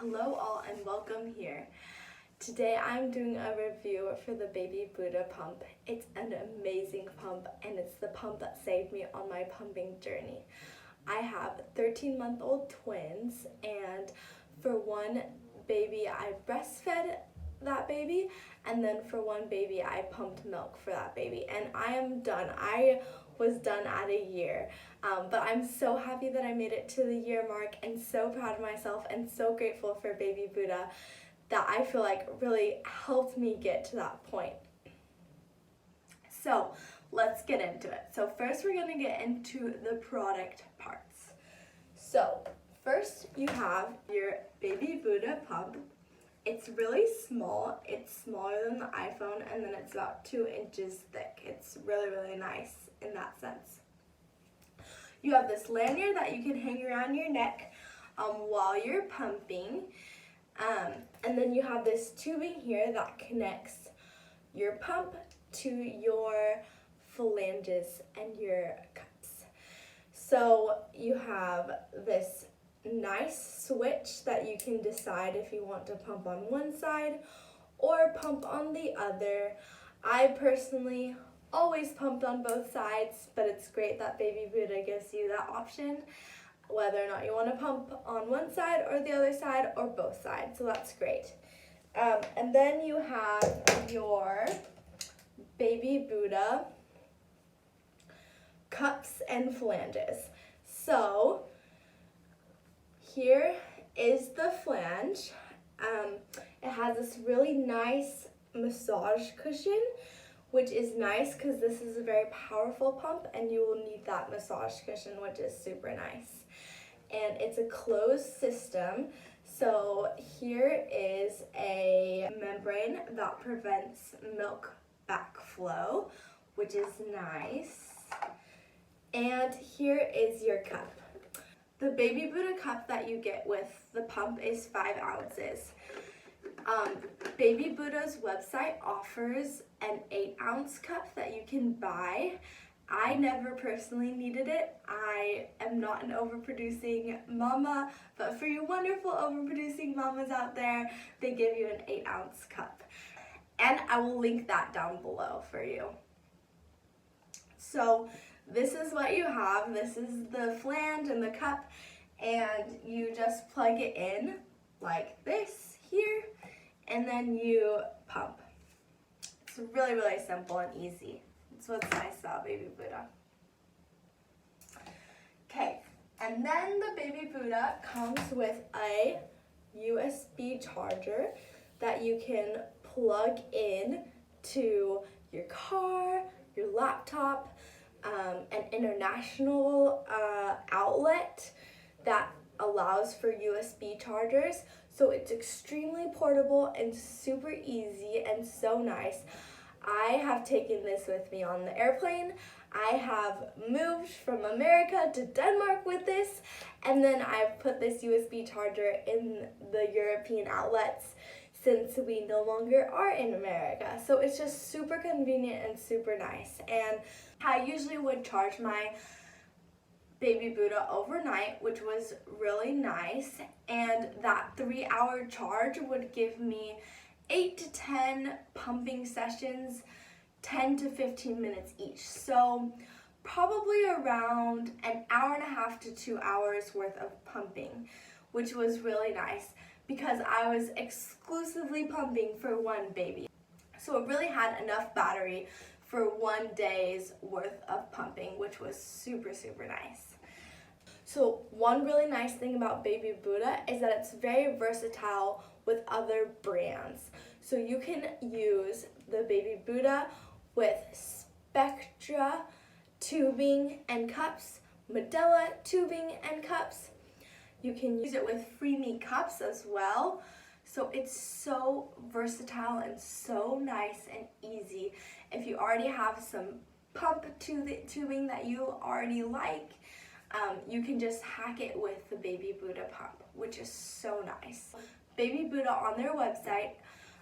Hello all and welcome here. Today I'm doing a review for the Baby Buddha pump. It's an amazing pump and it's the pump that saved me on my pumping journey. I have 13-month-old twins, and for one baby I breastfed that baby, and then for one baby I pumped milk for that baby, and I am done. I was done at a year, but I'm so happy that I made it to the year mark and so proud of myself and so grateful for Baby Buddha that I feel like really helped me get to that point. So let's get into it. So first we're going to get into the product parts. So first you have your Baby Buddha pump. It's really small. It's smaller than the iPhone, and then it's about 2 inches thick. It's really nice in that sense. You have this lanyard that you can hang around your neck while you're pumping. And then you have this tubing here that connects your pump to your phalanges and your cups. So you have this nice switch that you can decide if you want to pump on one side or pump on the other. I personally always pumped on both sides, but it's great that Baby Buddha gives you that option, whether or not you want to pump on one side or the other side or both sides, so that's great. And then you have your Baby Buddha cups and flanges. So here is the flange. It has this really nice massage cushion, which is nice because this is a very powerful pump and you will need that massage cushion, which is super nice. And it's a closed system, so here is a membrane that prevents milk backflow, which is nice. And here is your cup. The Baby Buddha cup that you get with the pump is 5 ounces. Baby Buddha's website offers an 8-ounce cup that you can buy. I never personally needed it. I am not an overproducing mama, but for you wonderful overproducing mamas out there, they give you an 8-ounce cup. And I will link that down below for you. So this is what you have. This is the flange and the cup, and you just plug it in like this here, and then you pump. It's really simple and easy. That's what's nice about Baby Buddha. Okay, and then the Baby Buddha comes with a USB charger that you can plug in to your car, your laptop, an international outlet that allows for USB chargers. So it's extremely portable and super easy and so nice. I have taken this with me on the airplane. I have moved from America to Denmark with this, and then I've put this USB charger in the European outlets since we no longer are in America. So it's just super convenient and super nice. And I usually would charge my Baby Buddha overnight, which was really nice, and that 3-hour charge would give me 8 to 10 pumping sessions, 10 to 15 minutes each. So probably around an hour and a half to 2 hours worth of pumping, which was really nice because I was exclusively pumping for one baby. So it really had enough battery for 1 day's worth of pumping, which was super nice. So one really nice thing about Baby Buddha is that it's very versatile with other brands. So you can use the Baby Buddha with Spectra tubing and cups, Medela tubing and cups. You can use it with Freeme cups as well. So it's so versatile and so nice and easy. If you already have some pump tubing that you already like, you can just hack it with the Baby Buddha pump, which is so nice. Baby Buddha on their website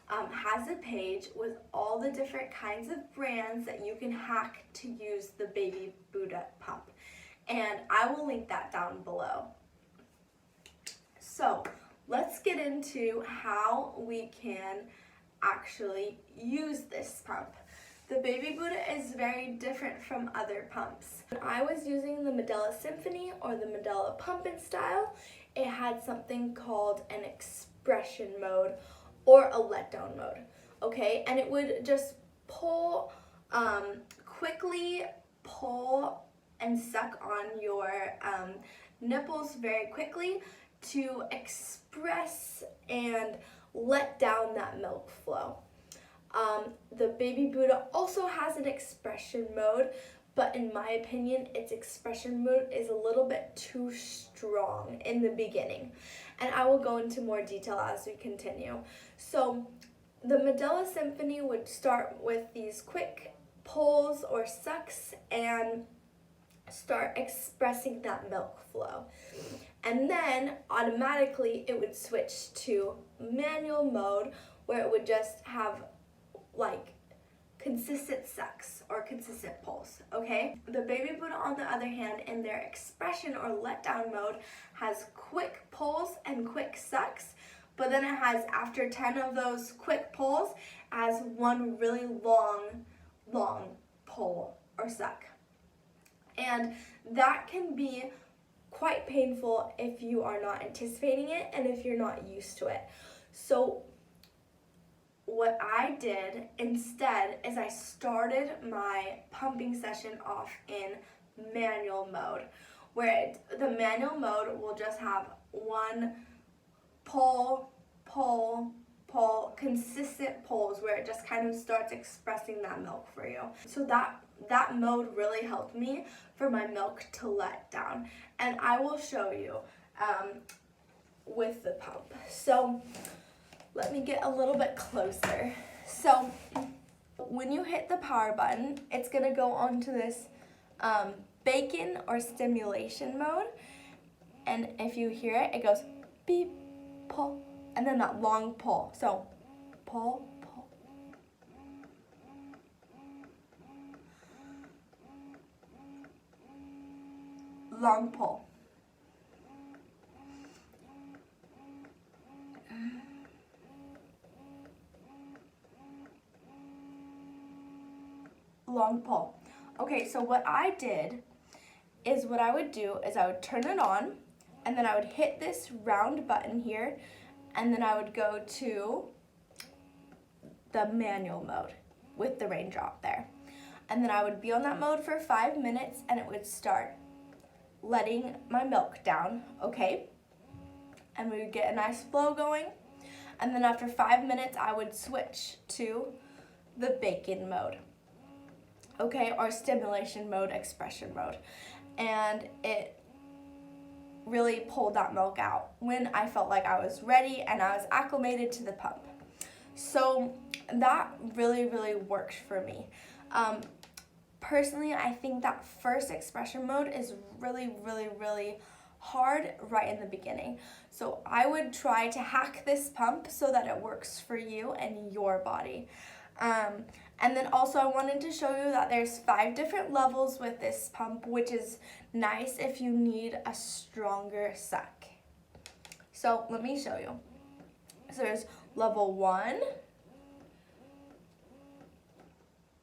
has a page with all the different kinds of brands that you can hack to use the Baby Buddha pump, and I will link that down below. So let's get into how we can actually use this pump. The Baby Buddha is very different from other pumps. When I was using the Medela Symphony or the Medela Pump and Style, it had something called an expression mode or a letdown mode, okay? And it would just pull, quickly pull and suck on your nipples very quickly to express and let down that milk flow. The Baby Buddha also has an expression mode, but in my opinion, its expression mode is a little bit too strong in the beginning. And I will go into more detail as we continue. So the Medela Symphony would start with these quick pulls or sucks and start expressing that milk flow. And then automatically it would switch to manual mode, where it would just have like consistent sucks or consistent pulls, okay? The Baby Buddha, on the other hand, in their expression or letdown mode, has quick pulls and quick sucks, but then it has, after 10 of those quick pulls, as one really long pull or suck. And that can be quite painful if you are not anticipating it and if you're not used to it. So what I did instead is I started my pumping session off in manual mode, where the manual mode will just have one pull, consistent pulls, where it just kind of starts expressing that milk for you. So that mode really helped me for my milk to let down, and I will show you with the pump. So let me get a little bit closer. So when you hit the power button, it's gonna go onto this bacon or stimulation mode. And if you hear it, it goes beep, pull, and then that long pull. So pull, long pull. Long pull. Okay, so what I did is what I would do is I would turn it on, and then I would hit this round button here, and then I would go to the manual mode with the raindrop there. And then I would be on that mode for 5 minutes, and it would start letting my milk down, okay? And we would get a nice flow going. And then after 5 minutes, I would switch to the bacon mode, okay, or stimulation mode, expression mode. And it really pulled that milk out when I felt like I was ready and I was acclimated to the pump. So that really worked for me. Personally, I think that first expression mode is really hard right in the beginning. So I would try to hack this pump so that it works for you and your body. And then also I wanted to show you that there's 5 different levels with this pump, which is nice if you need a stronger suck. So let me show you. So there's level 1,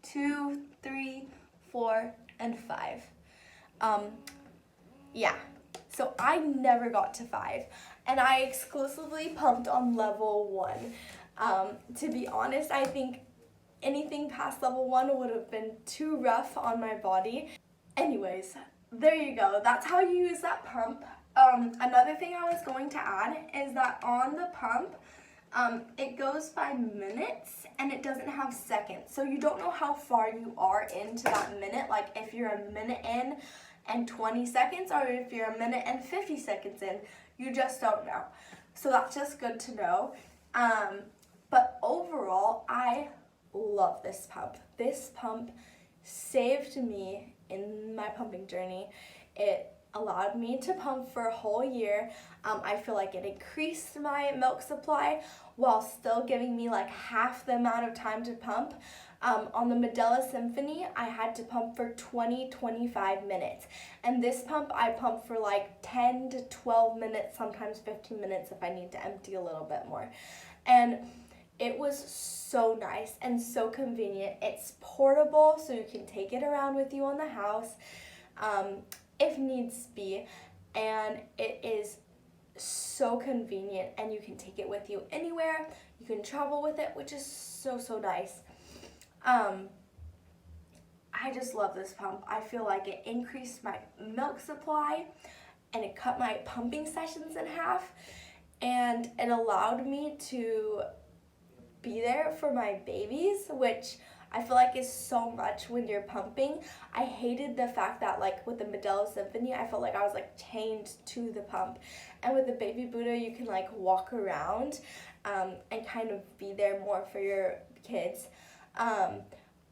2, 3, 4, and 5. Yeah, so I never got to 5, and I exclusively pumped on level 1. To be honest, I think anything past level 1 would have been too rough on my body. Anyways, there you go. That's how you use that pump. Another thing I was going to add is that on the pump, it goes by minutes and it doesn't have seconds. So you don't know how far you are into that minute, like if you're a minute in and 20 seconds or if you're a minute and 50 seconds in. You just don't know. So that's just good to know. But overall, I love this pump. This pump saved me in my pumping journey. It allowed me to pump for a whole year. I feel like it increased my milk supply while still giving me like half the amount of time to pump. On the Medela Symphony, I had to pump for 20-25 minutes. And this pump, I pump for like 10 to 12 minutes, sometimes 15 minutes if I need to empty a little bit more. And it was so nice and so convenient. It's portable, so you can take it around with you on the house if needs be. And it is so convenient, and you can take it with you anywhere. You can travel with it, which is so, so nice. I just love this pump. I feel like it increased my milk supply, and it cut my pumping sessions in half, and it allowed me to be there for my babies, which I feel like is so much when you're pumping. I hated the fact that like with the Medela Symphony, I felt like I was like chained to the pump. And with the Baby Buddha, you can like walk around and kind of be there more for your kids.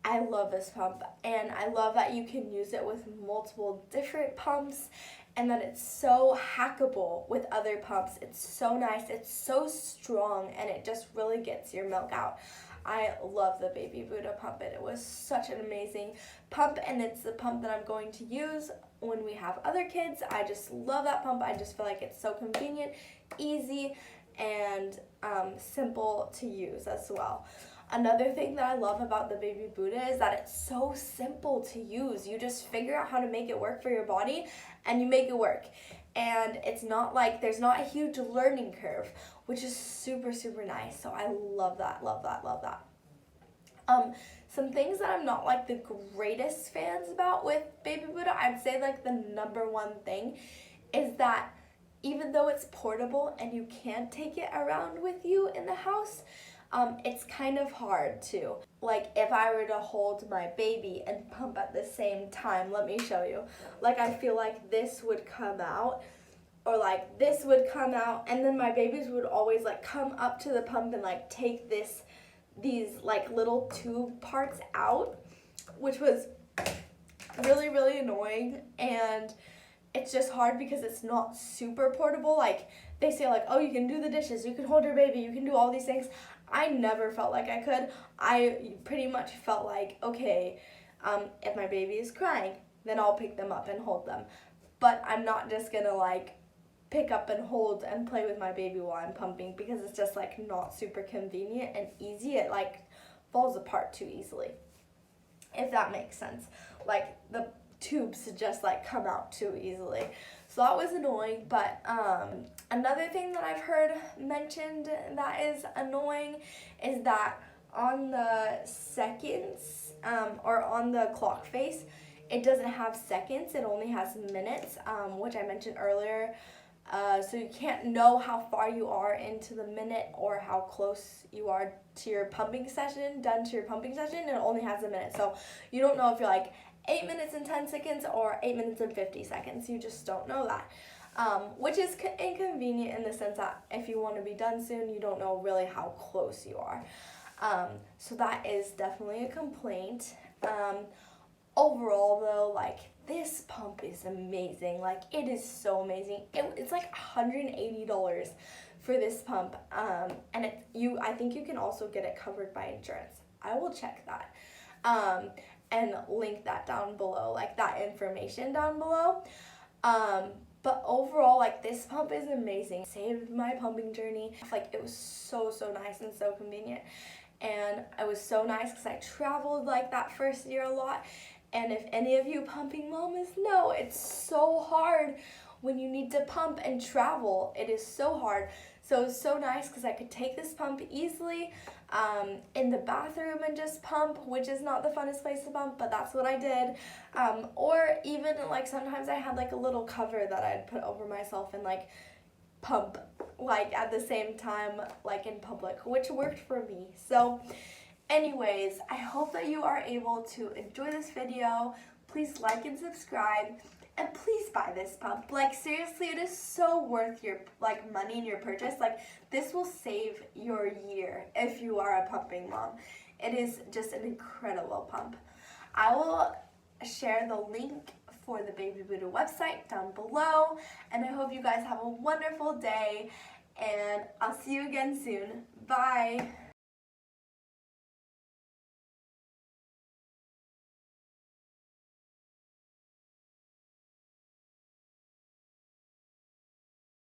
I love this pump, and I love that you can use it with multiple different pumps, and that it's so hackable with other pumps. It's so nice, it's so strong, and it just really gets your milk out. I love the Baby Buddha pump. It was such an amazing pump, and it's the pump that I'm going to use when we have other kids. I just love that pump. I just feel like it's so convenient, easy, and simple to use as well. Another thing that I love about the Baby Buddha is that it's so simple to use. You just figure out how to make it work for your body, and you make it work. And it's not like there's not a huge learning curve, which is super, super nice. So I love that, love that, love that. Some things that I'm not like the greatest fans about with Baby Buddha, I'd say like the number one thing is that even though it's portable and you can't take it around with you in the house, it's kind of hard to. Like if I were to hold my baby and pump at the same time, let me show you. Like I feel like this would come out, or like this would come out, and then my babies would always like come up to the pump and like take these like little tube parts out, which was really, really annoying. And it's just hard because it's not super portable. Like they say like, oh, you can do the dishes, you can hold your baby, you can do all these things. I never felt like I could. I pretty much felt like, okay, if my baby is crying, then I'll pick them up and hold them. But I'm not just gonna like pick up and hold and play with my baby while I'm pumping, because it's just like not super convenient and easy. It like falls apart too easily, if that makes sense. Like the tubes just like come out too easily. So that was annoying. But another thing that I've heard mentioned that is annoying is that on the seconds or on the clock face, it doesn't have seconds, it only has minutes, which I mentioned earlier. So you can't know how far you are into the minute or how close you are to your pumping session, done to your pumping session. It only has a minute. So you don't know if you're like 8 minutes and 10 seconds or 8 minutes and 50 seconds. You just don't know that, which is inconvenient in the sense that if you want to be done soon, you don't know really how close you are. So that is definitely a complaint. Overall though, like this pump is amazing. Like it is so amazing. It's like $180 for this pump. And I think you can also get it covered by insurance. I will check that. And link that down below, like that information down below. But overall, like this pump is amazing. Saved my pumping journey. Like it was so, so nice and so convenient. And it was so nice because I traveled like that first year a lot. And if any of you pumping mamas know, it's so hard when you need to pump and travel. It is so hard. So it was so nice because I could take this pump easily in the bathroom and just pump, which is not the funnest place to pump, but that's what I did. Or even like sometimes I had like a little cover that I'd put over myself and like pump like at the same time like in public, which worked for me. So anyways, I hope that you are able to enjoy this video. Please like and subscribe, and please buy this pump. Like seriously, it is so worth your like money in your purchase. Like this will save your year if you are a pumping mom. It is just an incredible pump. I will share the link for the Baby Buddha website down below. And I hope you guys have a wonderful day, and I'll see you again soon. Bye!